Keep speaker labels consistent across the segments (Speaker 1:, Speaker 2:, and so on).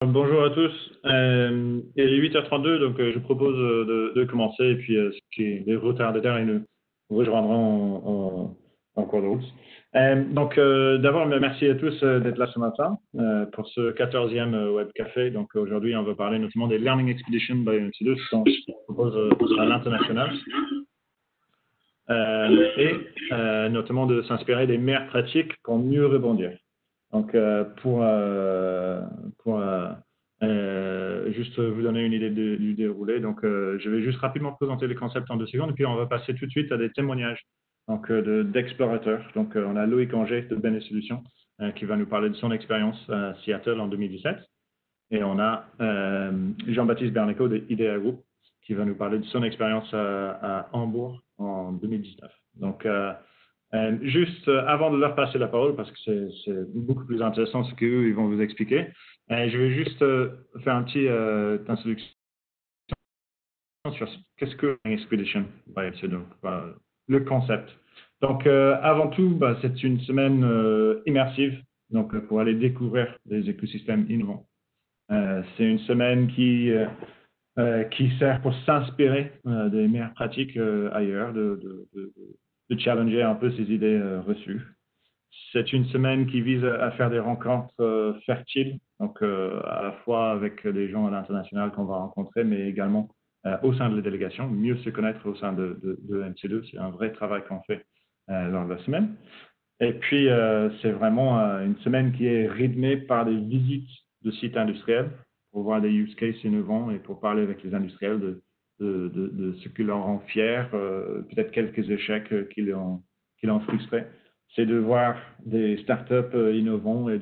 Speaker 1: Bonjour à tous. Il est 8h32, donc je propose de commencer et puis les retardataires ils nous rejoindront en cours de route. D'abord, merci à tous d'être là ce matin pour ce 14e Web Café. Donc aujourd'hui, on va parler notamment des Learning Expeditions by UMC2, dont je propose à l'international. Notamment de s'inspirer des meilleures pratiques pour mieux rebondir. Donc, juste vous donner une idée du déroulé, donc je vais juste rapidement présenter les concepts en 2 secondes, et puis on va passer tout de suite à des témoignages d'explorateurs. Donc, on a Loïc Angers de Bene Solutions qui va nous parler de son expérience à Seattle en 2017. Et on a Jean-Baptiste Berneco de IDEA Group qui va nous parler de son expérience à Hambourg en 2019. Donc, juste avant de leur passer la parole, parce que c'est beaucoup plus intéressant ce qu'eux ils vont vous expliquer, je vais juste faire un petit introduction sur qu'est-ce que une expedition. C'est donc le concept. Donc, avant tout, c'est une semaine immersive, donc pour aller découvrir des écosystèmes innovants. C'est une semaine qui sert pour s'inspirer des meilleures pratiques ailleurs, de challenger un peu ces idées reçues. C'est une semaine qui vise à faire des rencontres fertiles, donc à la fois avec des gens à l'international qu'on va rencontrer, mais également au sein de la délégation, mieux se connaître au sein de MC2. C'est un vrai travail qu'on fait lors de la semaine. Et puis, c'est vraiment une semaine qui est rythmée par des visites de sites industriels pour voir des use cases innovants et pour parler avec les industriels de ce qui leur rend fiers, peut-être quelques échecs qui l'ont frustré. C'est de voir des startups innovants et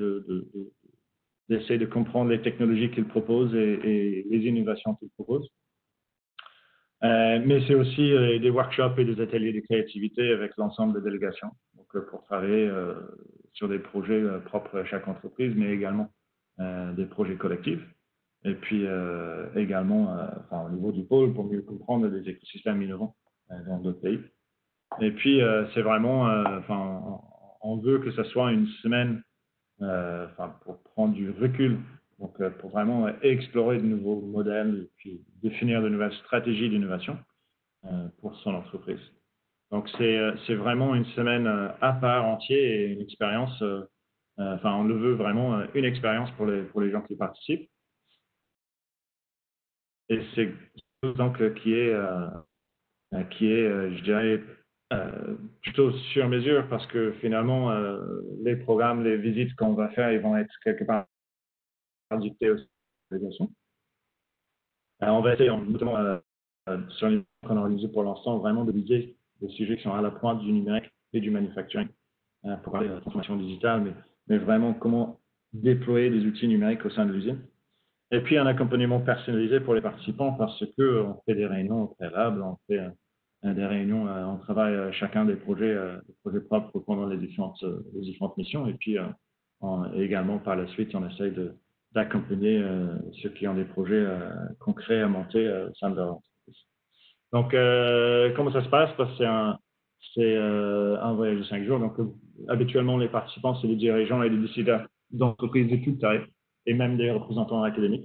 Speaker 1: d'essayer de comprendre les technologies qu'ils proposent et les innovations qu'ils proposent. Mais c'est aussi des workshops et des ateliers de créativité avec l'ensemble des délégations, donc, pour travailler sur des projets propres à chaque entreprise, mais également des projets collectifs. Et puis également au niveau du pôle pour mieux comprendre les écosystèmes innovants dans d'autres pays. Et puis c'est vraiment, on veut que ce soit une semaine pour prendre du recul, donc pour vraiment explorer de nouveaux modèles et puis définir de nouvelles stratégies d'innovation pour son entreprise. Donc, c'est vraiment une semaine à part entière et une expérience, on le veut vraiment, une expérience pour les gens qui participent. Et c'est donc qui est, je dirais, plutôt sur mesure parce que finalement, les programmes, les visites qu'on va faire, ils vont être quelque part dictés aussi par l'organisation. On va essayer, notamment sur les qu'on a organisé pour l'instant, vraiment de viser des sujets qui sont à la pointe du numérique et du manufacturing pour parler de la transformation digitale, mais vraiment comment déployer des outils numériques au sein de l'usine. Et puis un accompagnement personnalisé pour les participants parce qu'on fait des réunions au préalable, on fait des réunions, on travaille chacun des projets propres pendant les différentes missions. Et puis également par la suite, on essaye d'accompagner ceux qui ont des projets concrets à monter au sein de leur entreprise. Donc, comment ça se passe? Parce que c'est un voyage de 5 jours. Donc, habituellement, les participants, c'est les dirigeants et les décideurs d'entreprises de toute taille et même des représentants académiques.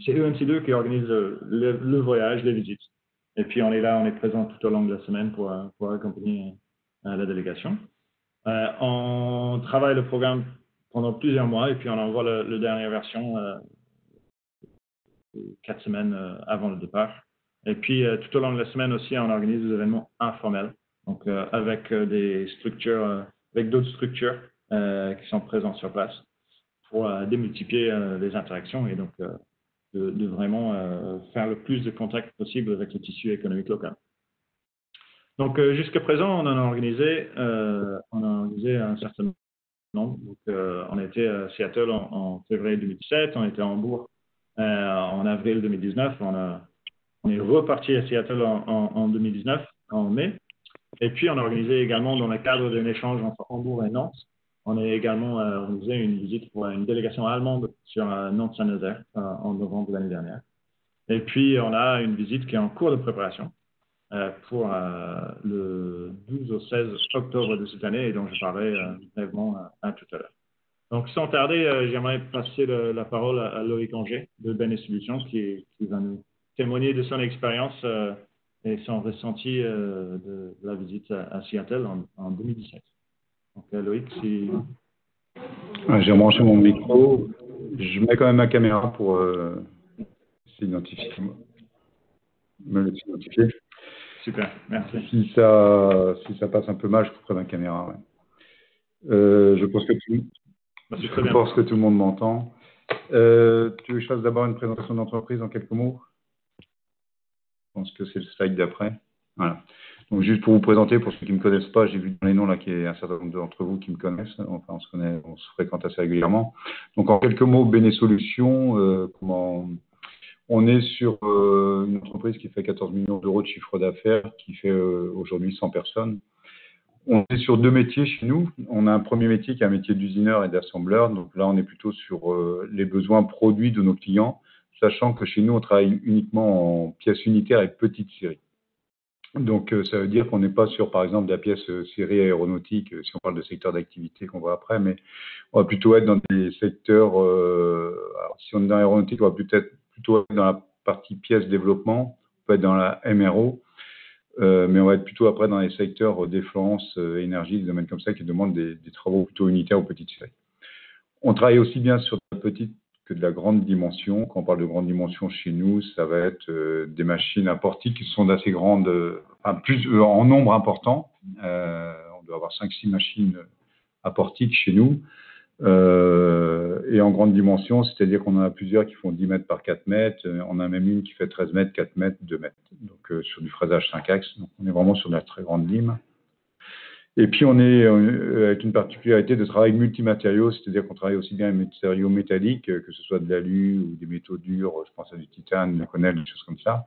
Speaker 1: C'est EMC2 qui organise le voyage, les visites. Et puis, on est là, on est présent tout au long de la semaine pour accompagner la délégation. On travaille le programme pendant plusieurs mois et puis on envoie la dernière version 4 semaines avant le départ. Et puis, tout au long de la semaine aussi, on organise des événements informels, donc avec des structures, avec d'autres structures qui sont présentes sur place pour démultiplier les interactions et donc de vraiment faire le plus de contacts possible avec le tissu économique local. Donc, jusqu'à présent, on a organisé un certain nombre. Donc, on était à Seattle en février 2017, on était à Hambourg en avril 2019, on est reparti à Seattle en 2019, en mai. Et puis, on a organisé également, dans le cadre d'un échange entre Hambourg et Nantes, on a également organisé une visite pour une délégation allemande sur Nantes-Saint-Nazaire en novembre de l'année dernière. Et puis, on a une visite qui est en cours de préparation pour le 12 au 16 octobre de cette année et dont je parlerai brièvement tout à l'heure. Donc, sans tarder, j'aimerais passer la parole à Loïc Angers de Bene Solutions qui va nous témoigner de son expérience et son ressenti de la visite à Seattle en 2017. Donc, Loïc, si...
Speaker 2: Ouais, j'ai branché mon micro. Je mets quand même ma caméra pour s'identifier. Me laisser identifier.
Speaker 1: Super, merci.
Speaker 2: Si ça passe un peu mal, je couperai ma caméra. Ouais. Je pense que tout le monde m'entend. Tu veux que je fasse d'abord une présentation d'entreprise en quelques mots? Je pense que c'est le slide d'après. Voilà. Donc, juste pour vous présenter, pour ceux qui ne me connaissent pas, j'ai vu dans les noms là qu'il y a un certain nombre d'entre vous qui me connaissent. Enfin, on se fréquente assez régulièrement. Donc, en quelques mots, Bene Solutions, on est sur une entreprise qui fait 14 millions d'euros de chiffre d'affaires, qui fait aujourd'hui 100 personnes. On est sur deux métiers chez nous. On a un premier métier qui est un métier d'usineur et d'assembleur. Donc là, on est plutôt sur les besoins produits de nos clients, sachant que chez nous, on travaille uniquement en pièces unitaires et petites séries. Donc, ça veut dire qu'on n'est pas sur, par exemple, de la pièce série aéronautique, si on parle de secteur d'activité qu'on voit après, mais on va plutôt être dans des secteurs, alors, si on est dans l'aéronautique, on va peut-être plutôt être dans la partie pièces développement, on peut être dans la MRO, mais on va être plutôt après dans les secteurs défense, énergie, des domaines comme ça qui demandent des travaux plutôt unitaires ou petites séries. On travaille aussi bien sur de la petite que de la grande dimension. Quand on parle de grande dimension chez nous, ça va être des machines à portique qui sont d'assez grandes, en nombre important. On doit avoir 5-6 machines à portique chez nous. Et en grande dimension, c'est-à-dire qu'on en a plusieurs qui font 10 mètres par 4 mètres. On a même une qui fait 13 mètres, 4 mètres, 2 mètres. Donc sur du fraisage 5 axes. Donc on est vraiment sur de la très grande lime. Et puis, on est avec une particularité de travail multimatériaux, c'est-à-dire qu'on travaille aussi bien avec des matériaux métalliques, que ce soit de l'alu ou des métaux durs, je pense à du titane, du connel, des choses comme ça,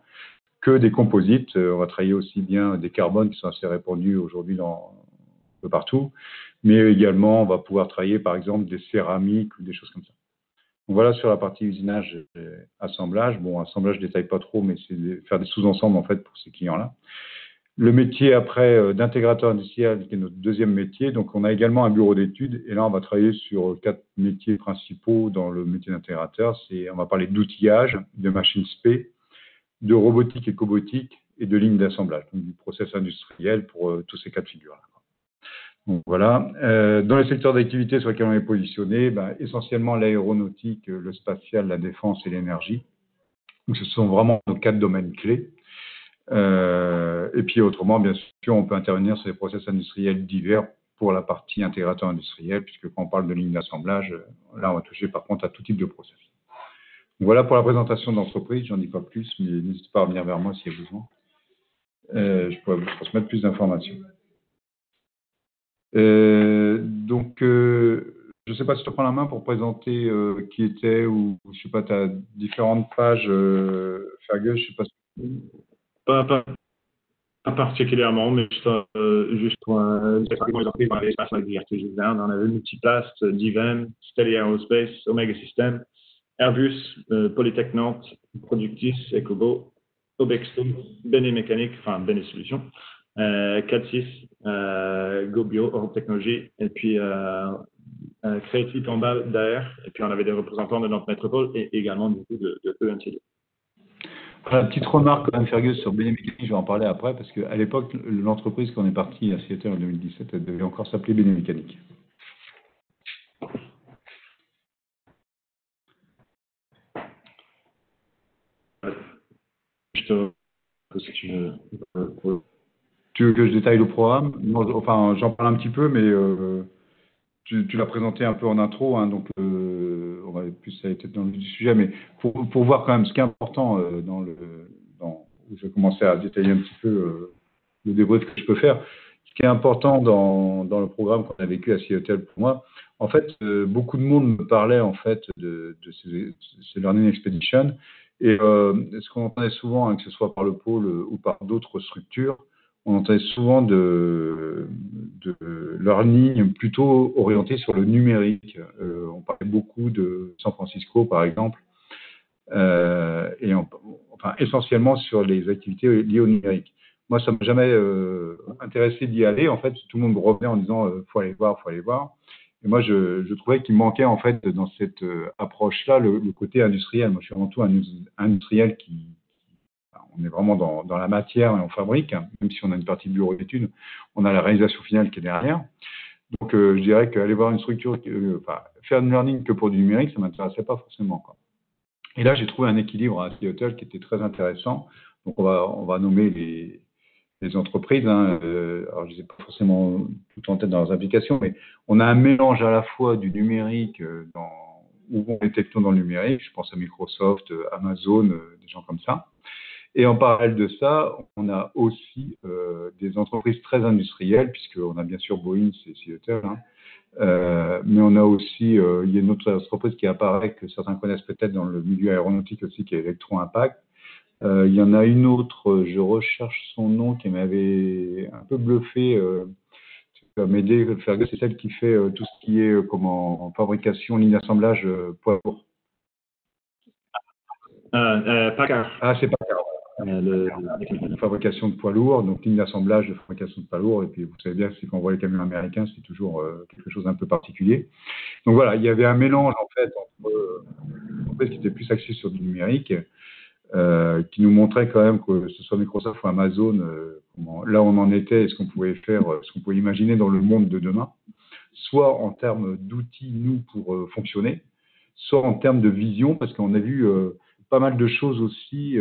Speaker 2: que des composites. On va travailler aussi bien des carbones qui sont assez répandus aujourd'hui un peu partout, mais également, on va pouvoir travailler, par exemple, des céramiques ou des choses comme ça. Donc, voilà sur la partie usinage et assemblage. Bon, assemblage, je ne détaille pas trop, mais c'est faire des sous-ensembles, en fait, pour ces clients-là. Le métier après d'intégrateur industriel, qui est notre deuxième métier. Donc, on a également un bureau d'études. Et là, on va travailler sur 4 métiers principaux dans le métier d'intégrateur. On va parler d'outillage, de machines spé, de robotique et cobotique et de lignes d'assemblage. Donc, du process industriel pour tous ces cas de figure-là. Donc, voilà. Dans les secteurs d'activité sur lesquels on est positionné, essentiellement l'aéronautique, le spatial, la défense et l'énergie. Donc, ce sont vraiment nos 4 domaines clés. Et puis autrement, bien sûr, on peut intervenir sur les process industriels divers pour la partie intégrateur industriel, puisque quand on parle de ligne d'assemblage, là, on va toucher par contre à tout type de process. Donc, voilà pour la présentation de l'entreprise. J'en dis pas plus, mais n'hésitez pas à revenir vers moi s'il y a besoin. Je pourrais vous transmettre plus d'informations. Donc, je ne sais pas si tu prends la main pour présenter qui était, ou je ne sais pas, tu as différentes pages, Fergus, je ne sais pas si...
Speaker 1: Pas particulièrement, mais juste pour les entreprises dans l'espace avec on avait Multiplast, Divem, Stelly Aerospace, Omega System, Airbus, Polytechnique, Productis, Ecobo, Obexton, Bene Mécanique, enfin Bene Solutions, 4-6, GoBio, Europe Technologies, et puis Creative en bas derrière, et puis on avait des représentants de notre métropole et également du coup de ENCD.
Speaker 2: Voilà, petite remarque quand même, Fergus, sur Bene Mécanique, je vais en parler après, parce qu'à l'époque, l'entreprise qu'on est parti à Seattle en 2017, elle devait encore s'appeler Bene Mécanique.
Speaker 1: Si tu veux.
Speaker 2: Tu veux que je détaille le programme? Non, enfin, j'en parle un petit peu, mais tu l'as présenté un peu en intro, hein, donc on va plus ça a été dans le sujet, mais pour voir quand même ce qui est important je vais commencer à détailler un petit peu le débrief que je peux faire. Ce qui est important dans le programme qu'on a vécu à Seattle pour moi, en fait, beaucoup de monde me parlait en fait de ces Learning Expedition, et ce qu'on entendait souvent, hein, que ce soit par le pôle ou par d'autres structures, on entendait souvent de learning plutôt orienté sur le numérique. On parlait beaucoup de San Francisco, par exemple, et enfin, essentiellement sur les activités liées au numérique. Moi, ça ne m'a jamais intéressé d'y aller. En fait, tout le monde revenait en disant faut aller voir, faut aller voir. Et moi, je trouvais qu'il manquait en fait dans cette approche-là le côté industriel. Moi, je suis avant tout un industriel on est vraiment dans la matière et on fabrique, hein, même si on a une partie bureau d'études, on a la réalisation finale qui est derrière. Donc, je dirais qu'aller voir une structure, faire du learning que pour du numérique, ça ne m'intéressait pas forcément, quoi. Et là, j'ai trouvé un équilibre à Seattle qui était très intéressant. Donc, on va nommer les entreprises. Hein. Alors, je ne les ai pas forcément tout en tête dans leurs applications, mais on a un mélange à la fois du numérique où vont les technos dans le numérique. Je pense à Microsoft, Amazon, des gens comme ça. Et en parallèle de ça, on a aussi des entreprises très industrielles, puisqu'on a bien sûr Boeing, c'est Seattle, hein. Mais on a aussi, il y a une autre entreprise qui apparaît, que certains connaissent peut-être dans le milieu aéronautique aussi, qui est Electro Impact. Il y en a une autre, je recherche son nom, qui m'avait un peu bluffé. Tu vas m'aider, Fergus, c'est celle qui fait tout ce qui est en fabrication, ligne d'assemblage poids lourd.
Speaker 1: Packard.
Speaker 2: Ah, c'est Packard. La fabrication de poids lourds, donc ligne d'assemblage de fabrication de poids lourds, et puis vous savez bien que quand on voit les camions américains, c'est toujours quelque chose d'un peu particulier. Donc voilà, il y avait un mélange en fait entre une entreprise qui était plus axée sur du numérique, qui nous montrait quand même que ce soit Microsoft ou Amazon, là on en était et ce qu'on pouvait faire, ce qu'on pouvait imaginer dans le monde de demain, soit en termes d'outils, nous, pour fonctionner, soit en termes de vision, parce qu'on a vu pas mal de choses aussi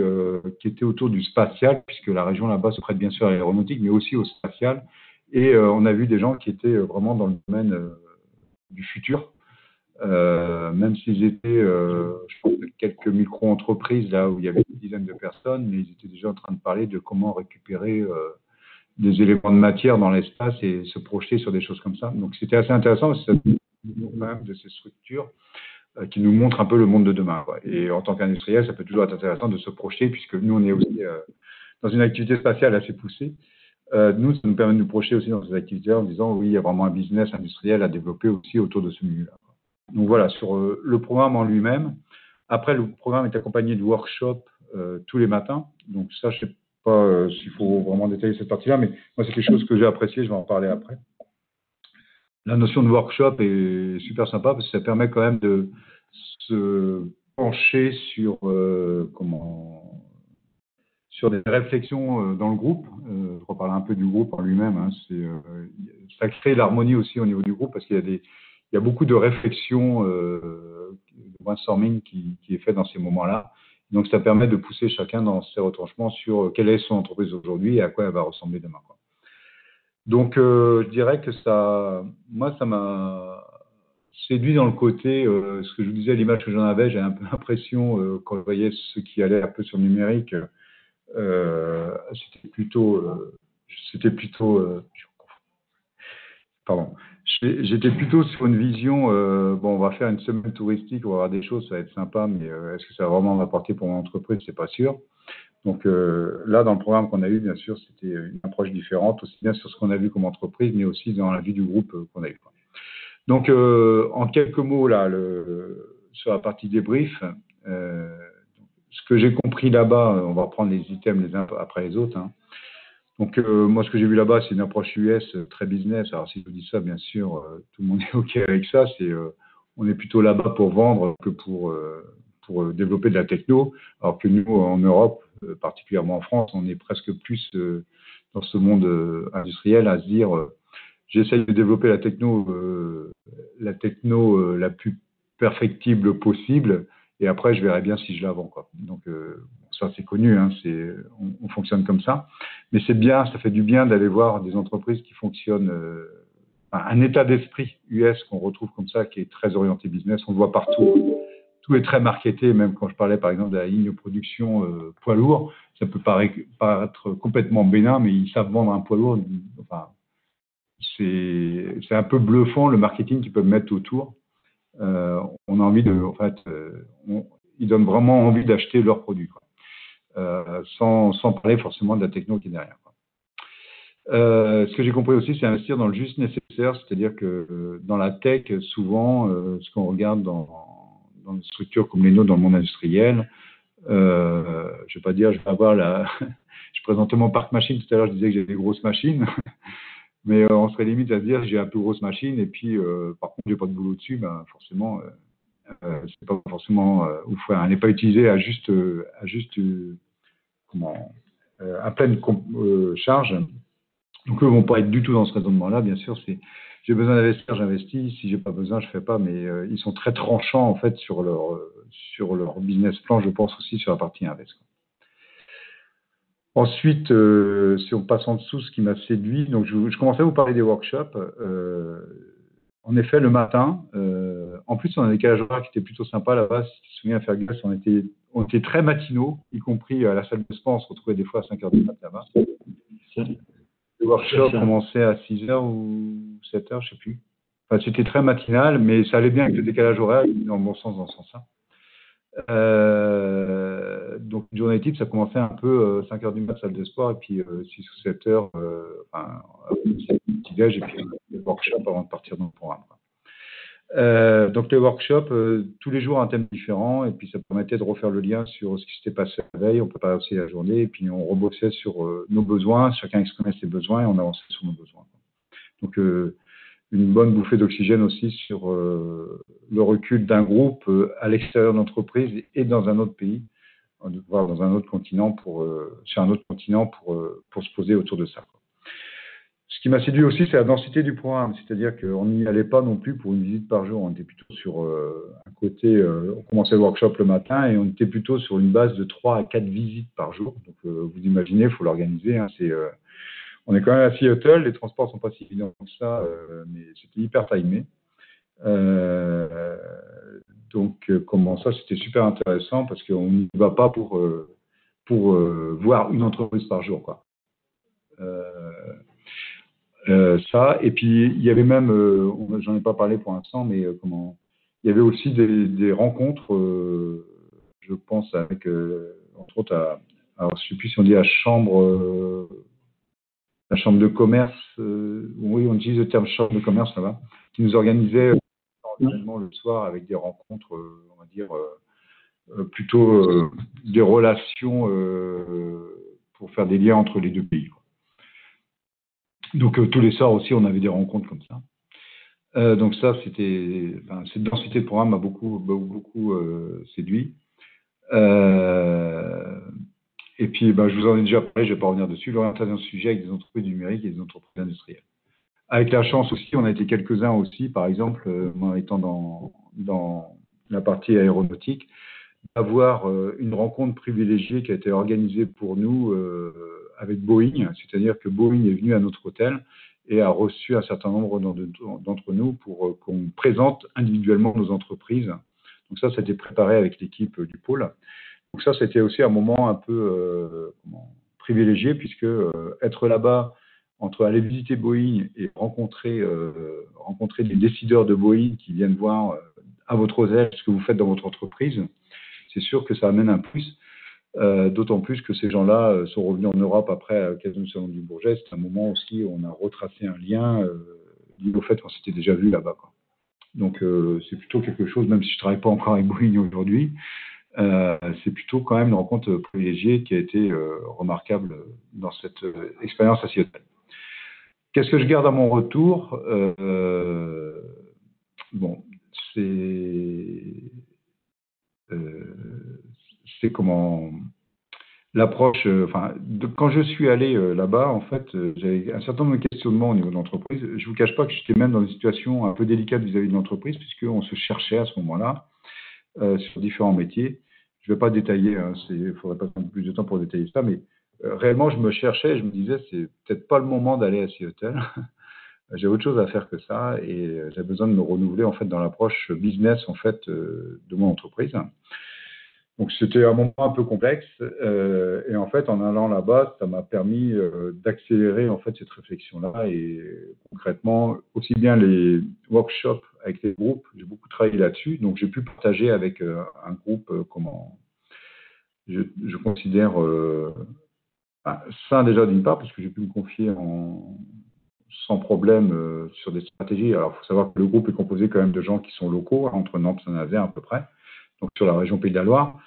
Speaker 2: qui étaient autour du spatial, puisque la région là-bas se prête bien sûr à l'aéronautique, mais aussi au spatial. Et on a vu des gens qui étaient vraiment dans le domaine du futur, même s'ils étaient, je pense, quelques micro-entreprises, là où il y avait une dizaine de personnes, mais ils étaient déjà en train de parler de comment récupérer des éléments de matière dans l'espace et se projeter sur des choses comme ça. Donc c'était assez intéressant, parce que ça nous quand même de ces structures qui nous montre un peu le monde de demain, quoi. Et en tant qu'industriel, ça peut toujours être intéressant de se projeter, puisque nous, on est aussi dans une activité spatiale assez poussée. Nous, ça nous permet de nous projeter aussi dans ces activités en disant, oui, il y a vraiment un business industriel à développer aussi autour de ce milieu-là. Donc voilà, sur le programme en lui-même. Après, le programme est accompagné de workshops tous les matins. Donc ça, je ne sais pas s'il faut vraiment détailler cette partie-là, mais moi, c'est quelque chose que j'ai apprécié, je vais en parler après. La notion de workshop est super sympa parce que ça permet quand même de se pencher sur des réflexions dans le groupe. Je reparle un peu du groupe en lui-même. Hein, ça crée l'harmonie aussi au niveau du groupe parce qu'il y a beaucoup de réflexions, de brainstorming qui est fait dans ces moments-là. Donc, ça permet de pousser chacun dans ses retranchements sur quelle est son entreprise aujourd'hui et à quoi elle va ressembler demain, quoi. Donc, je dirais que moi, ça m'a séduit dans le côté, ce que je vous disais, l'image que j'en avais, j'ai un peu l'impression, quand je voyais ceux qui allaient un peu sur le numérique, j'étais plutôt sur une vision, bon, on va faire une semaine touristique, on va voir des choses, ça va être sympa, mais est-ce que ça va vraiment m'apporter pour mon entreprise, c'est pas sûr. Donc là, dans le programme qu'on a eu, bien sûr, c'était une approche différente, aussi bien sur ce qu'on a vu comme entreprise, mais aussi dans la vue du groupe qu'on a eu. Donc, en quelques mots, là, sur la partie débrief, ce que j'ai compris là-bas, on va reprendre les items les uns après les autres, hein. Donc, moi, ce que j'ai vu là-bas, c'est une approche US très business. Alors, si je vous dis ça, bien sûr, tout le monde est OK avec ça. On est plutôt là-bas pour vendre que pour développer de la techno, alors que nous, en Europe, particulièrement en France, on est presque plus dans ce monde industriel à se dire j'essaye de développer la techno la plus perfectible possible, et après je verrai bien si je la vends, quoi. Donc ça c'est connu, hein, on fonctionne comme ça, mais c'est bien, ça fait du bien d'aller voir des entreprises qui fonctionnent, un état d'esprit US qu'on retrouve comme ça, qui est très orienté business, on le voit partout. Tout est très marketé, même quand je parlais par exemple de la ligne de production poids lourd, ça peut paraître complètement bénin, mais ils savent vendre un poids lourd. Enfin, c'est un peu bluffant le marketing qu'ils peuvent mettre autour. On a envie ils donnent vraiment envie d'acheter leurs produits, quoi. Sans parler forcément de la techno qui est derrière, quoi. Ce que j'ai compris aussi, c'est investir dans le juste nécessaire, c'est-à-dire que dans la tech, souvent, ce qu'on regarde dans des structures comme les nôtres dans le monde industriel, je vais pas dire, je vais avoir je présentais mon parc machine tout à l'heure, je disais que j'avais des grosses machines. Mais on serait limite à se dire, j'ai la plus grosse machine, et puis, par contre, j'ai pas de boulot dessus, ben, forcément, c'est pas forcément, elle n'est pas utilisée à à pleine charge. Donc, eux ne vont pas être du tout dans ce raisonnement-là, bien sûr. J'ai besoin d'investir, j'investis. Si j'ai pas besoin, je fais pas. Mais ils sont très tranchants, en fait, sur leur business plan, je pense aussi sur la partie invest. Ensuite, si on passe en dessous, ce qui m'a séduit, donc je commençais à vous parler des workshops. En effet, le matin, en plus, on a des décalage horaire qui étaient plutôt sympas là-bas. Si tu te souviens, à Fergus, on était très matinaux, y compris à la salle de sport. On se retrouvait des fois à 5h du matin là-bas. Le workshop commençait à 6h ou 7h, je ne sais plus. Enfin, c'était très matinal, mais ça allait bien avec le décalage horaire, dans le bon sens dans ce sens-là. Donc, une journée type, ça commençait un peu 5h du matin, salle de sport, et puis 6 ou 7h, petit-déj, et puis le workshop avant de partir dans le programme. Donc, les workshops, tous les jours un thème différent, et puis ça permettait de refaire le lien sur ce qui s'était passé la veille, on préparait aussi la journée, et puis on rebossait sur nos besoins, chacun exprimait ses besoins, et on avançait sur nos besoins. Donc, une bonne bouffée d'oxygène aussi sur le recul d'un groupe à l'extérieur de l'entreprise et dans un autre pays, voire dans un autre continent sur un autre continent pour se poser autour de ça. Ce qui m'a séduit aussi, c'est la densité du programme, c'est-à-dire qu'on n'y allait pas non plus pour une visite par jour, on était plutôt sur un côté, on commençait le workshop le matin et on était plutôt sur une base de 3 à 4 visites par jour. Donc vous imaginez, il faut l'organiser, hein, on est quand même à Seattle, les transports ne sont pas si évidents que ça, mais c'était hyper timé. Donc, comment ça, c'était super intéressant parce qu'on n'y va pas pour voir une entreprise par jour, quoi. Ça, et puis il y avait même, j'en ai pas parlé pour l'instant, mais il y avait aussi des rencontres, je pense, avec, entre autres, alors je ne sais plus si on dit la chambre de commerce, oui, on utilise le terme chambre de commerce là-bas, qui nous organisait événement le soir avec des rencontres, on va dire, plutôt des relations pour faire des liens entre les deux pays, quoi. Donc tous les soirs aussi, on avait des rencontres comme ça. Donc ça, cette densité de programme m'a beaucoup séduit. Et puis, je vous en ai déjà parlé, je ne vais pas revenir dessus, l'orientation de sujet avec des entreprises numériques et des entreprises industrielles. Avec la chance aussi, on a été quelques-uns aussi, par exemple, moi étant dans la partie aéronautique, d'avoir une rencontre privilégiée qui a été organisée pour nous avec Boeing, c'est-à-dire que Boeing est venu à notre hôtel et a reçu un certain nombre d'entre nous pour qu'on présente individuellement nos entreprises. Donc ça a été préparé avec l'équipe du pôle. Donc ça, c'était aussi un moment un peu privilégié, puisque être là-bas, entre aller visiter Boeing et rencontrer des décideurs de Boeing qui viennent voir à votre hôtel ce que vous faites dans votre entreprise, c'est sûr que ça amène un plus. D'autant plus que ces gens-là sont revenus en Europe après à l'occasion du Salon du Bourget. C'est un moment aussi où on a retracé un lien lié au fait qu'on s'était déjà vu là-bas, quoi. Donc c'est plutôt quelque chose, même si je ne travaille pas encore avec Boeing aujourd'hui, c'est plutôt quand même une rencontre privilégiée qui a été remarquable dans cette expérience à Seattle. Qu'est-ce que je garde à mon retour? Bon, c'est comment l'approche, quand je suis allé là-bas, en fait, j'avais un certain nombre de questionnements au niveau de l'entreprise. Je ne vous cache pas que j'étais même dans une situation un peu délicate vis-à-vis de l'entreprise, puisqu'on se cherchait à ce moment-là sur différents métiers. Je ne vais pas détailler, hein, il faudrait pas prendre plus de temps pour détailler ça, mais réellement, je me cherchais et je me disais, c'est peut-être pas le moment d'aller à Seattle. J'ai autre chose à faire que ça et j'ai besoin de me renouveler en fait dans l'approche business en fait de mon entreprise. Donc c'était un moment un peu complexe et en fait en allant là-bas, ça m'a permis d'accélérer en fait cette réflexion-là et concrètement aussi bien les workshops avec les groupes, j'ai beaucoup travaillé là-dessus, donc j'ai pu partager avec un groupe comment je considère sain déjà d'une part parce que j'ai pu me confier sans problème sur des stratégies. Alors, il faut savoir que le groupe est composé quand même de gens qui sont locaux, entre Nantes et Saint-Nazaire à peu près, donc sur la région Pays de la Loire.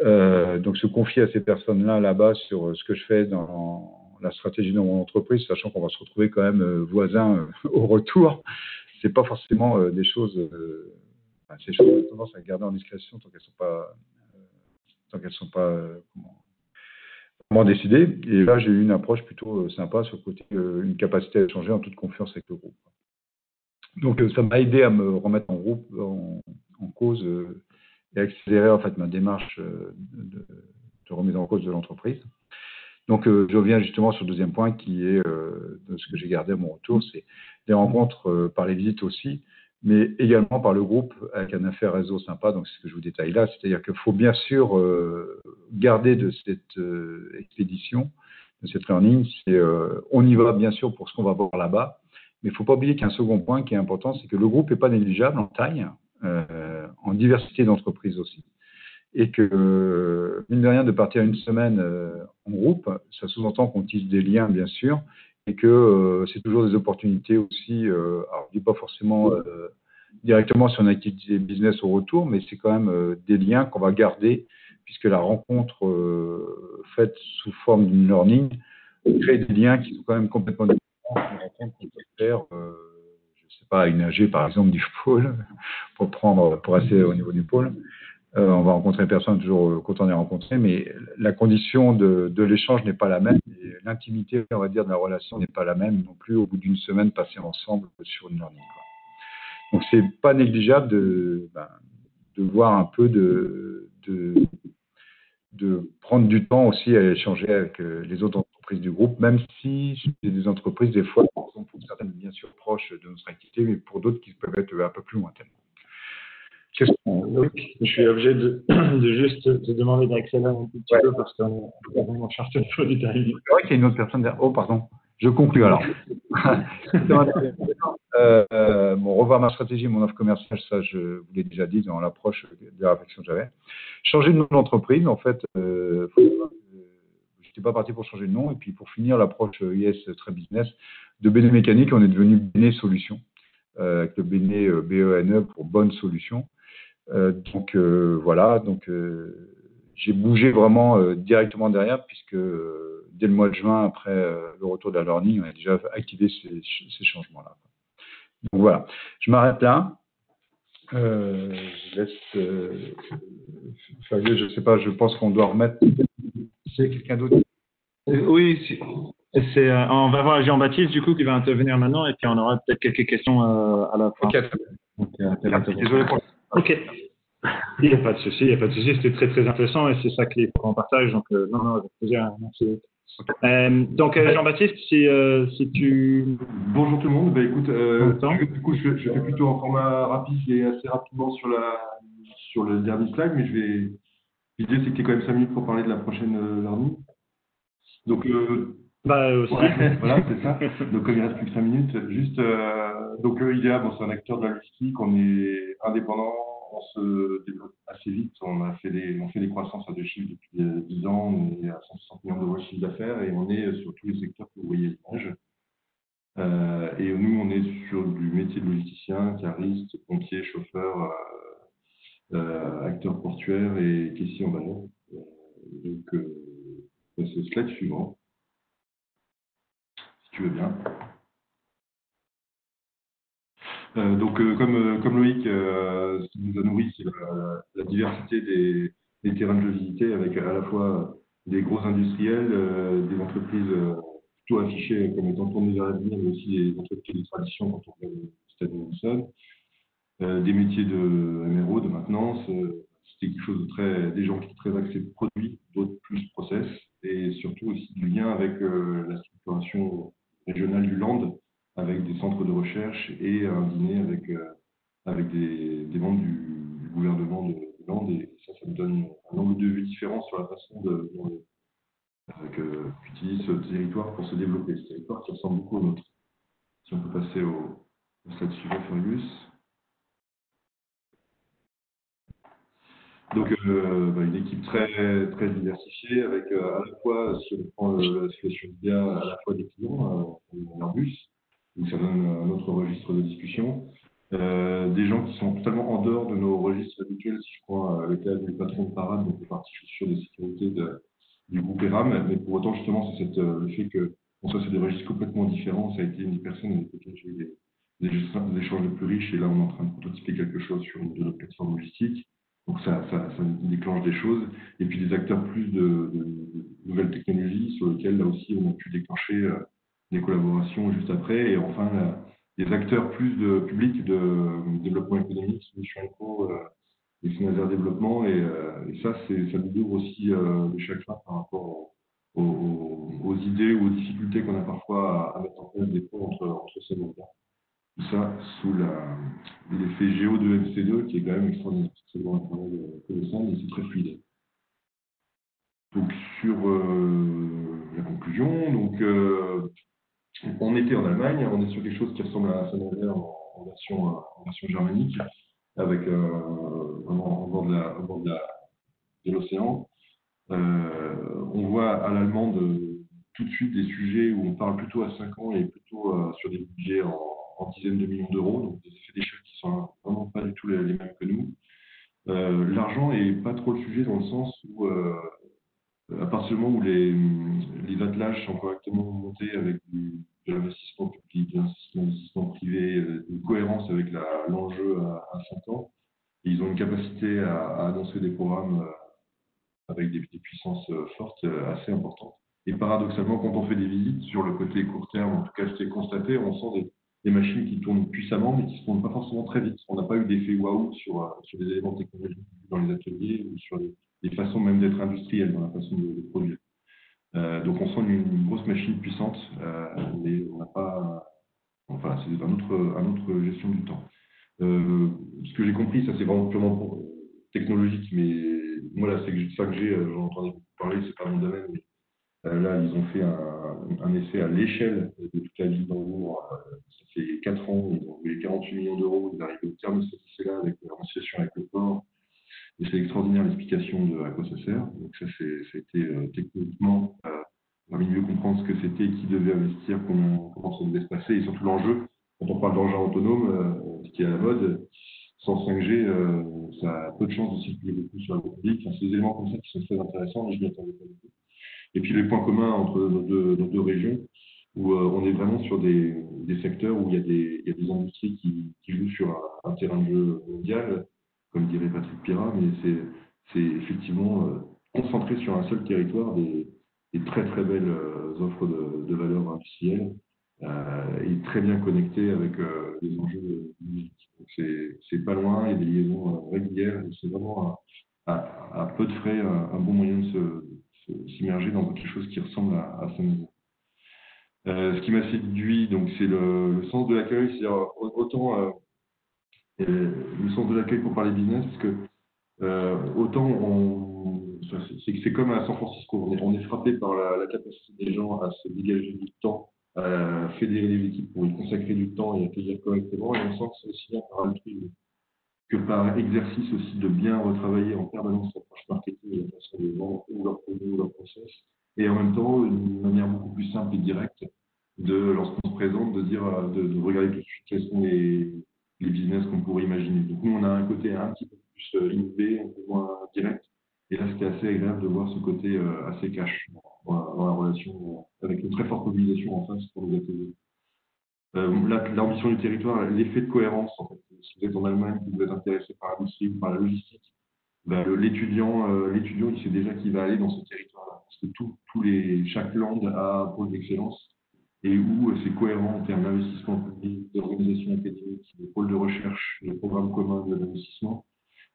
Speaker 2: Donc, se confier à ces personnes-là, là-bas, sur ce que je fais dans la stratégie de mon entreprise, sachant qu'on va se retrouver quand même voisins au retour. C'est pas forcément des choses. Ces choses ont tendance à garder en discrétion tant qu'elles sont pas vraiment décidées. Et là, j'ai eu une approche plutôt sympa sur le côté, une capacité à échanger en toute confiance avec le groupe. Donc, ça m'a aidé à me remettre en cause et accélérer en fait ma démarche de remise en cause de l'entreprise. Donc, je reviens justement sur le deuxième point qui est de ce que j'ai gardé à mon retour, c'est des rencontres par les visites aussi, mais également par le groupe avec un affaire réseau sympa. Donc, c'est ce que je vous détaille là, c'est-à-dire qu'il faut bien sûr garder de cette expédition, de cette learning, on y va bien sûr pour ce qu'on va voir là-bas, mais il ne faut pas oublier qu'un second point qui est important, c'est que le groupe n'est pas négligeable en taille, en diversité d'entreprises aussi. Et que, mine de rien, de partir une semaine en groupe, ça sous-entend qu'on tisse des liens, bien sûr, et que c'est toujours des opportunités aussi, alors je dis pas forcément directement sur une activité business au retour, mais c'est quand même des liens qu'on va garder, puisque la rencontre faite sous forme d'une learning crée des liens qui sont quand même complètement différents d'une rencontre qu'on peut faire, je sais pas, à une AG par exemple du pôle, pour rester au niveau du pôle. On va rencontrer personne, toujours content de les rencontrer, mais la condition de l'échange n'est pas la même et l'intimité, on va dire, de la relation n'est pas la même non plus au bout d'une semaine passée ensemble sur une learning. Donc, c'est pas négligeable de voir un peu de prendre du temps aussi à échanger avec les autres entreprises du groupe, même si c'est des entreprises, des fois, qui sont pour certaines bien sûr proches de notre activité, mais pour d'autres qui peuvent être un peu plus lointaines.
Speaker 1: Je suis obligé de juste te demander d'accélérer un petit peu parce qu'on est vraiment cherché au niveau du timing.
Speaker 2: C'est vrai qu'il y a une autre personne derrière. Oh, pardon. Je conclue alors. Bon, revoir ma stratégie, mon offre commerciale, ça je vous l'ai déjà dit dans l'approche de la réflexion que j'avais. Changer de nom d'entreprise, en fait, je n'étais pas parti pour changer de nom. Et puis pour finir, l'approche IS très business de Béné Mécanique, on est devenu Béné Solutions, avec le Béné BENE pour bonne solution. Donc voilà, donc j'ai bougé vraiment directement derrière puisque dès le mois de juin, après le retour de la learning, on a déjà activé ces changements-là. Donc voilà, je m'arrête là. Je laisse Fabien, je ne sais pas, je pense qu'on doit remettre. C'est quelqu'un d'autre?
Speaker 1: Oui, on va voir Jean-Baptiste du coup qui va intervenir maintenant et puis on aura peut-être quelques questions à la fin.
Speaker 2: Okay. Désolé pour.
Speaker 1: Ok. Il n'y a pas de souci, C'était très très intéressant et c'est ça qu'on partage. Donc non, avec plaisir. Merci. Donc Jean-Baptiste, si tu.
Speaker 3: Bonjour tout le monde. Écoute, du coup, je fais plutôt en format rapide et assez rapidement sur le dernier slide, mais l'idée c'est que tu aies quand même 5 minutes pour parler de la prochaine learning. Donc
Speaker 1: aussi.
Speaker 3: Ouais, voilà, c'est ça. Donc comme il reste plus que 5 minutes, juste donc IDEA, c'est un acteur de la logistique, on est indépendant, on se développe assez vite, on fait des croissances à 2 chiffres depuis 10 ans, on est à 160 millions d'euros de chiffre d'affaires et on est sur tous les secteurs que vous voyez à l'image. Et nous, on est sur du métier de logisticien, cariste, pompier, chauffeur, acteur portuaire et caissier en bateau. Donc, c'est le slide suivant, si tu veux bien. Donc, comme Loïc, ce qui nous a nourri, c'est la diversité des terrains de visiter, avec à la fois des gros industriels, des entreprises plutôt affichées comme étant tournées vers l'avenir, mais aussi des entreprises de tradition quand on regarde le stade Wilson, des métiers de MRO, de maintenance. C'était quelque chose des gens qui sont très axés produits, d'autres plus process, et surtout aussi du lien avec la structuration régionale du land, avec des centres de recherche et un dîner avec des membres du gouvernement de Land. Et ça me donne un angle de vue différent sur la façon qu'utilise ce territoire pour se développer. Ce territoire qui ressemble beaucoup au nôtre. Si on peut passer au slide suivant, Fergus. Donc, une équipe très, très diversifiée avec à la fois, si on prend la situation bien, à la fois des clients, Airbus, donc ça donne un autre registre de discussion. Des gens qui sont totalement en dehors de nos registres habituels, si je prends le cas du patron de parade, donc les parties chaussures de sécurité du groupe ERAM, mais pour autant, justement, c'est le fait que bon, ça, c'est des registres complètement différents. Ça a été une des personnes avec lesquelles j'ai eu des échanges les plus riches, et là, on est en train de prototyper quelque chose sur une de nos plateformes logistiques. Donc, ça déclenche des choses. Et puis, des acteurs plus de nouvelles technologies sur lesquels, là aussi, on a pu déclencher des collaborations juste après. Et enfin, des acteurs plus de public de développement économique, Solutions Eco, et Financière Développement. Et ça nous ouvre aussi les chakras par rapport aux idées ou aux difficultés qu'on a parfois à mettre en place des ponts entre ces mondes-là. Tout ça sous l'effet géo de MC2 qui est quand même extraordinaire. C'est vraiment un travail colossal et c'est très fluide. Donc sur la conclusion, donc on était en Allemagne, on est sur quelque chose qui ressemble à Saint-Nazaire en version germanique, avec vraiment au bord de l'océan. On voit à l'allemande tout de suite des sujets où on parle plutôt à 5 ans et plutôt sur des budgets en dizaines de millions d'euros, donc des effets d'échelle qui sont vraiment pas du tout les mêmes que nous. L'argent n'est pas trop le sujet dans le sens où à partir du moment où les attelages sont correctement montés avec de l'investissement public, de l'investissement privé, une cohérence avec l'enjeu à 5 ans, ils ont une capacité à annoncer des programmes avec des puissances fortes assez importantes. Et paradoxalement, quand on fait des visites sur le côté court terme, en tout cas c'est constaté, on sent des machines qui tournent puissamment, mais qui ne tournent pas forcément très vite. On n'a pas eu d'effet waouh sur des éléments technologiques dans les ateliers ou sur les façons même d'être industriels dans la façon de produire. Donc on sent une grosse machine puissante, mais on n'a pas... Enfin, c'est un autre gestion du temps. Ce que j'ai compris, ça c'est vraiment purement technologique, mais moi là, c'est ça que j'en entendais beaucoup parler, c'est pas mon domaine, mais là, ils ont fait un essai à l'échelle de toute la ville d'Hambourg. Ça fait 4 ans, ils ont voulu 48 millions d'euros, ils arrivent au terme de cet essai-là avec la négociation avec le port. Et c'est extraordinaire l'explication de à quoi ça sert. Donc ça, c'était techniquement, on va mieux comprendre ce que c'était, qui devait investir, comment ça devait se passer, et surtout l'enjeu. Quand on parle d'engin autonome, ce qui est à la mode, sans 5G, ça a peu de chances de circuler beaucoup sur la voie publique. Enfin, c'est des éléments comme ça qui sont très intéressants, et je m'y attendais pas du tout. Et puis les points communs entre nos deux régions, où on est vraiment sur des secteurs où il y a des industries qui jouent sur un terrain de jeu mondial, comme dirait Patrick Pirat, mais c'est effectivement concentré sur un seul territoire des très très belles offres de valeur industrielle et très bien connectées avec les enjeux de musique. C'est pas loin, il y a des liaisons régulières, et c'est vraiment à peu de frais un bon moyen de s'immerger dans quelque chose qui ressemble à Saint-Nazaire. Ce qui m'a séduit, donc, c'est le sens de l'accueil, c'est-à-dire autant le sens de l'accueil pour parler business, parce que autant c'est comme à San Francisco, on est frappé par la capacité des gens à se dégager du temps, à fédérer les équipes pour y consacrer du temps et accueillir correctement, et on sent que c'est aussi bien par altruisme que par exercice aussi de bien retravailler en permanence l'approche marketing et la façon de vendre ou leur produit ou leur process, et en même temps une manière beaucoup plus simple et directe lorsqu'on se présente, de regarder tout de suite quels sont les business qu'on pourrait imaginer. Donc nous, on a un côté un petit peu plus innové, un peu moins direct, et là c'était assez agréable de voir ce côté assez cash dans la relation, avec une très forte mobilisation en face pour les ateliers. L'ambition du territoire, l'effet de cohérence, en fait. Si vous êtes en Allemagne, que vous êtes intéressé par l'industrie ou par la logistique, l'étudiant, il sait déjà qu'il va aller dans ce territoire-là. Parce que chaque land a un pôle d'excellence et où c'est cohérent en termes d'investissement public, d'organisation académique, de pôle de recherche, de programmes communs d'investissement.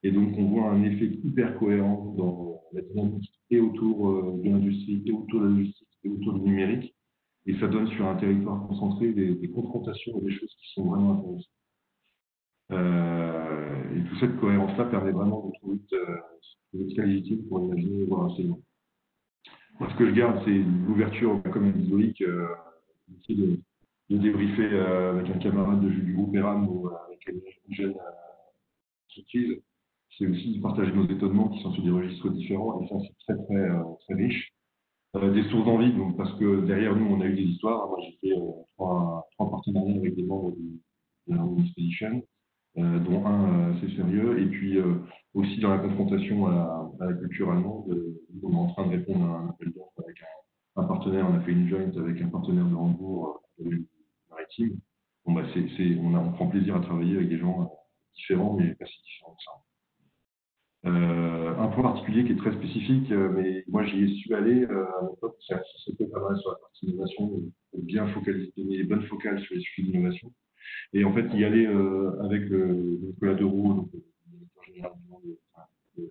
Speaker 3: Et donc, on voit un effet hyper cohérent dans la dynamique et autour de l'industrie, et autour de la logistique, et autour du numérique. Et ça donne sur un territoire concentré des confrontations et des choses qui sont vraiment intéressantes. Et toute cette cohérence-là permet vraiment de trouver une très légitime pour imaginer voir assez loin. Moi, ce que je garde, c'est l'ouverture, comme dit Loïc, de débriefer avec un camarade du groupe ERAM ou avec une jeune entreprise. C'est aussi de partager nos étonnements qui sont sur des registres différents, et ça, c'est très, très, très riche. Des sources d'envie, donc, parce que derrière nous, on a eu des histoires. Moi, j'ai fait trois partenariats avec des membres de la Home Expedition. dont un assez sérieux, et puis aussi dans la confrontation à la culture allemande, on est en train de répondre à un appel d'offres avec un partenaire, on a fait une joint avec un partenaire de Hambourg, maritime. Bon, bah, on prend plaisir à travailler avec des gens différents, mais pas si différents que ça. Un point particulier qui est très spécifique, mais moi j'y ai su aller à l'époque, ça s'était pas mal sur la partie innovation, pour bien focaliser, donner les bonnes focales sur les sujets d'innovation. Et en fait, y aller avec Nicolas Deroux, donc, le directeur général du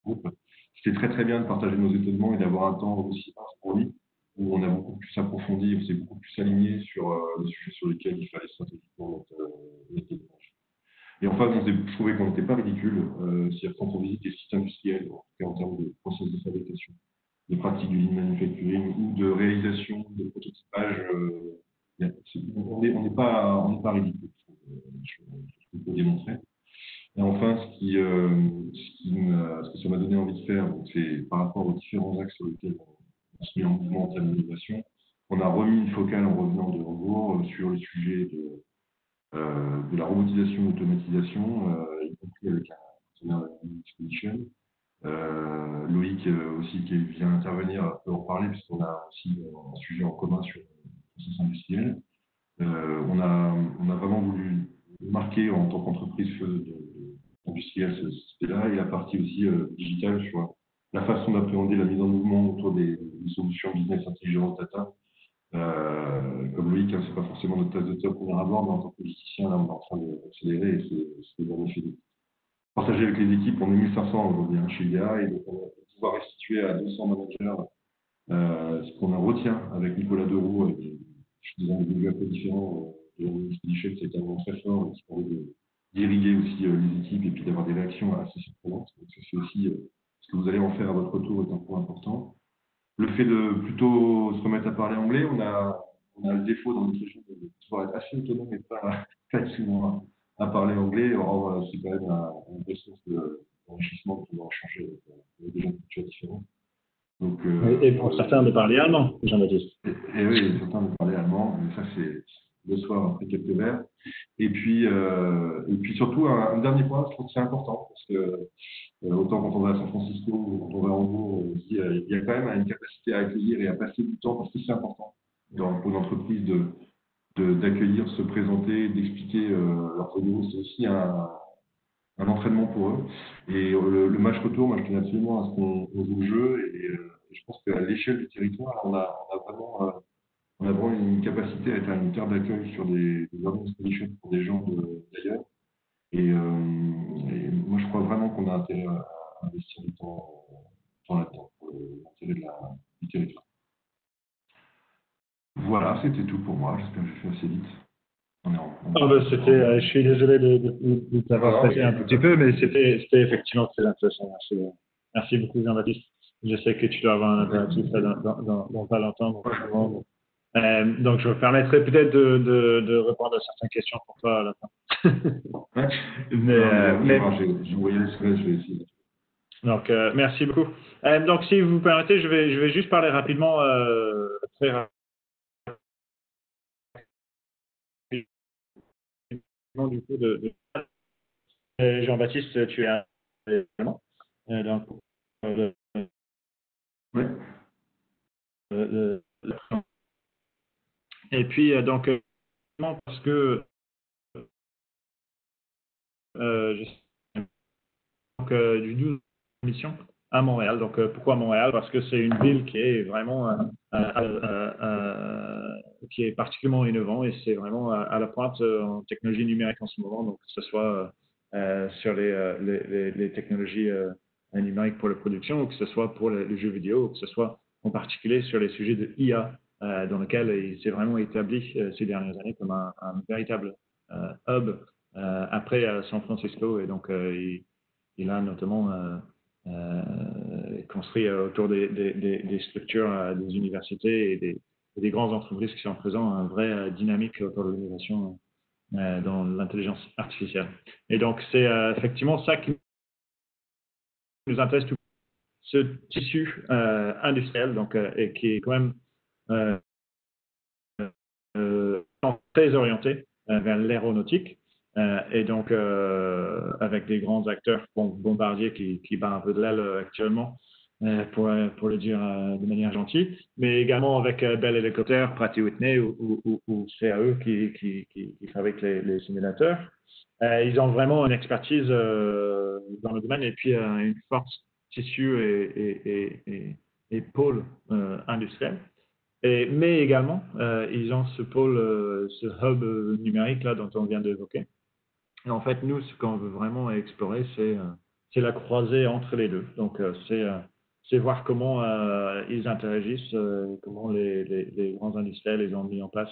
Speaker 3: groupe, c'était très très bien de partager nos étonnements et d'avoir un temps aussi pour lui, où on a beaucoup plus approfondi, on s'est beaucoup plus aligné sur les sujets sur lesquels il fallait stratégiquement mettre l'énergie. Et enfin, je trouvais qu'on n'était pas ridicule si après on visite des sites industriels, en tout cas en termes de process de fabrication, des pratiques du lean manufacturing ou de réalisation, de prototypage. On n'est pas ridicule, je peux démontrer. Et enfin, ce que ça m'a donné envie de faire, c'est par rapport aux différents axes sur lesquels on se met en mouvement en termes d'innovation, on a remis une focale en revenant de Hambourg sur le sujet de la robotisation et l'automatisation, y compris avec un partenaire Expedition. Loïc aussi qui vient intervenir peut en parler puisqu'on a aussi un sujet en commun sur le processus industriel. On a vraiment voulu marquer en tant qu'entreprise industrielle ce aspect-là et la partie aussi digitale sur la façon d'appréhender la mise en mouvement autour des solutions business intelligentes data. Comme Loïc, c'est pas forcément notre tasse de thé au premier abord, mais en tant que politicien, là, on est en train d'accélérer et c'est bien effet. Partager avec les équipes, on est 1500 aujourd'hui chez IDEA, et donc on va pouvoir restituer à 200 managers ce qu'on en retient avec Nicolas Deroux, je suis dans des milieux un peu différents de l'Expedition, c'est un moment très fort qui permet d'irriguer aussi les équipes et puis d'avoir des réactions assez surprenantes. Donc c'est aussi ce que vous allez en faire à votre retour est un point important. Le fait de plutôt se remettre à parler anglais, on a le défaut dans notre région de pouvoir être assez autonome et pas souvent à parler anglais. Or, c'est quand même un vrai source d'enrichissement de pouvoir échanger avec des gens de cultures différentes. Donc,
Speaker 1: et pour certains de parler allemand, Jean-Baptiste.
Speaker 3: Et oui, certains de parler allemand, mais ça c'est le soir après quelques verres. Et puis surtout, un dernier point, je trouve que c'est important, parce que autant quand on va à San Francisco ou quand on va à Hambourg, il y a quand même une capacité à accueillir et à passer du temps, parce que c'est important pour une entreprise d'accueillir, se présenter, d'expliquer leurs produits. C'est aussi un entraînement pour eux. Et le match retour, moi je tenais absolument à ce qu'on joue le jeu, et je pense qu'à l'échelle du territoire, on a vraiment une capacité à être une terre d'accueil sur des learning expeditions pour des gens d'ailleurs. Et moi, je crois vraiment qu'on a intérêt à investir du temps là-dedans, pour l'intérêt du territoire. Voilà, c'était tout pour moi. J'espère que j'ai fait assez vite.
Speaker 1: Je suis désolé de t'avoir pressé un petit peu, mais c'était effectivement très intéressant. Merci beaucoup, Jean-Baptiste. Je sais que tu dois avoir un impératif dans pas longtemps. Donc, je me permettrai peut-être de répondre à certaines questions pour toi à la fin.
Speaker 3: Je voyais je vais essayer.
Speaker 1: Donc, merci beaucoup. Donc, si vous permettez, je vais juste parler rapidement, très rapidement du coup de Jean-Baptiste, tu es allemand. Donc,
Speaker 3: ouais.
Speaker 1: Et puis, donc, parce que d'une mission à Montréal. Donc, pourquoi Montréal? Parce que c'est une ville qui est vraiment qui est particulièrement innovante et c'est vraiment à la pointe en technologie numérique en ce moment. Donc, que ce soit sur les technologies numériques pour la production, ou que ce soit pour les jeux vidéo, ou que ce soit en particulier sur les sujets de IA, dans lequel il s'est vraiment établi ces dernières années comme un véritable hub après San Francisco. Et donc, il a notamment construit autour des structures des universités et des grandes entreprises qui sont présentes un vrai dynamique autour de l'innovation dans l'intelligence artificielle. Et donc, c'est effectivement ça qui nous intéresse tout. Ce tissu industriel, donc, et qui est quand même très orienté vers l'aéronautique. Et donc, avec des grands acteurs, Bombardier qui bat un peu de l'aile actuellement, pour le dire de manière gentille, mais également avec Bell Helicopter, Pratt & Whitney ou CAE qui fabriquent les simulateurs. Ils ont vraiment une expertise dans le domaine et puis une force tissu et pôle industriel. Mais également, ils ont ce pôle, ce hub numérique là dont on vient d'évoquer. Et en fait, nous, ce qu'on veut vraiment explorer, c'est la croisée entre les deux. Donc, c'est voir comment ils interagissent, comment les grands industriels ils ont mis en place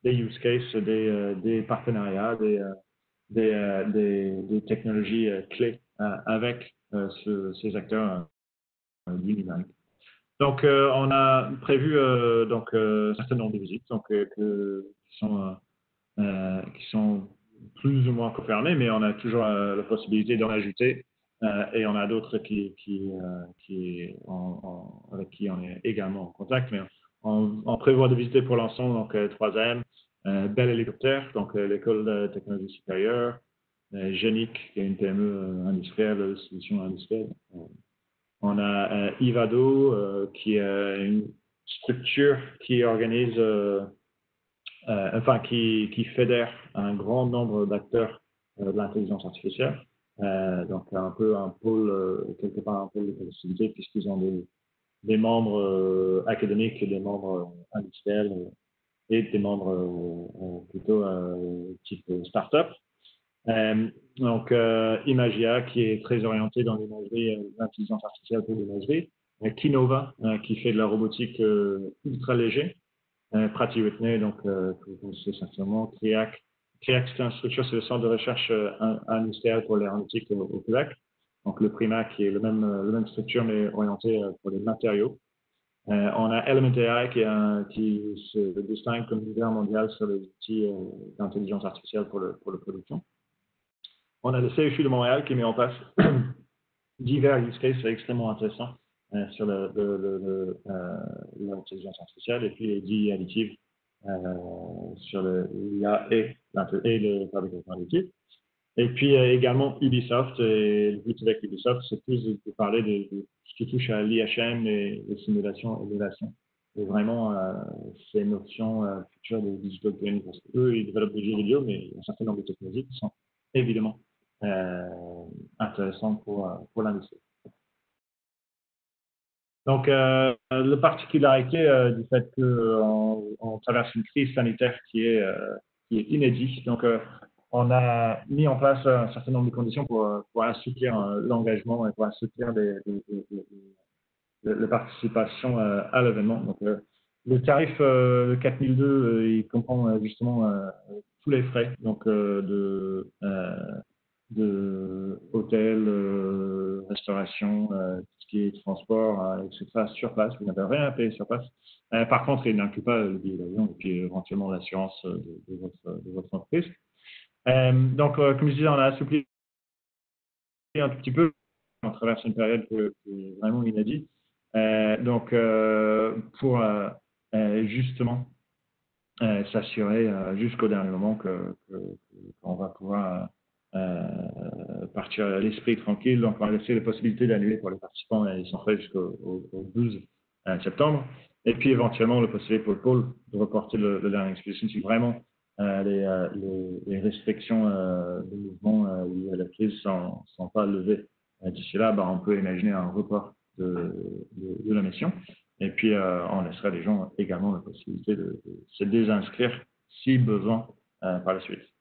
Speaker 1: des use cases, des partenariats, des technologies clés avec ces acteurs du numérique. Donc, on a prévu un certain nombre de visites qui sont plus ou moins confirmées, mais on a toujours la possibilité d'en ajouter. Et on a d'autres avec qui on est également en contact. Mais on prévoit de visiter pour l'instant donc 3M, Bell Helicopter, donc l'école de technologie supérieure, Genic, qui est une PME industrielle, solution industrielle. On a Ivado, qui est une structure qui organise, qui fédère un grand nombre d'acteurs de l'intelligence artificielle. Donc un peu un pôle, quelque part un pôle de collectivité, puisqu'ils ont des membres académiques et des membres industriels et des membres plutôt type start-up. Donc, Imagia, qui est très orienté dans l'imagerie, l'intelligence artificielle pour l'imagerie. Kinova, qui fait de la robotique ultra léger. Pratt & Whitney, donc, c'est simplement Triac. Triac, c'est une structure, c'est le centre de recherche industriel pour l'aéronautique au Québec. Donc, le Prima, qui est le même structure, mais orienté pour les matériaux. On a Element AI qui se distingue comme leader mondial sur les outils d'intelligence artificielle pour la production. On a le CFU de Montréal qui met en place divers use cases extrêmement intéressants sur l'intelligence artificielle et puis les DI additives sur l'IA et le fabrication additive. Et puis également Ubisoft. Et le but avec Ubisoft, c'est plus de parler de ce qui touche à l'IHM et les simulations et l'évaluation. Et vraiment ces notions futures de digital twin, parce qu'eux, ils développent des jeux vidéo, mais il y a un certain nombre de technologies qui sont évidemment intéressant pour l'industrie. Donc, la particularité du fait qu'on traverse une crise sanitaire qui est inédite, donc on a mis en place un certain nombre de conditions pour assouplir l'engagement et pour assouplir la participation à l'événement. Donc, le tarif 4002, il comprend justement tous les frais, donc de hôtel, restauration, tout ce qui est transport, etc. sur place. Vous n'avez rien à payer sur place. Par contre, il n'inclut pas le billet d'avion et puis éventuellement l'assurance de votre entreprise. Donc, comme je disais, on a assoupli un tout petit peu. On traverse une période qui est vraiment inédite. Donc, pour justement s'assurer jusqu'au dernier moment qu'on va pouvoir partir à l'esprit tranquille. Donc, on va laisser les possibilités d'annuler pour les participants et ils sont faits jusqu'au 12 septembre. Et puis, éventuellement, la possibilité pour le pôle de reporter le Learning Expedition si vraiment les restrictions de mouvement liées à la crise ne sont pas levées d'ici là, on peut imaginer un report de la mission. Et puis, on laissera les gens également la possibilité de se désinscrire si besoin par la suite.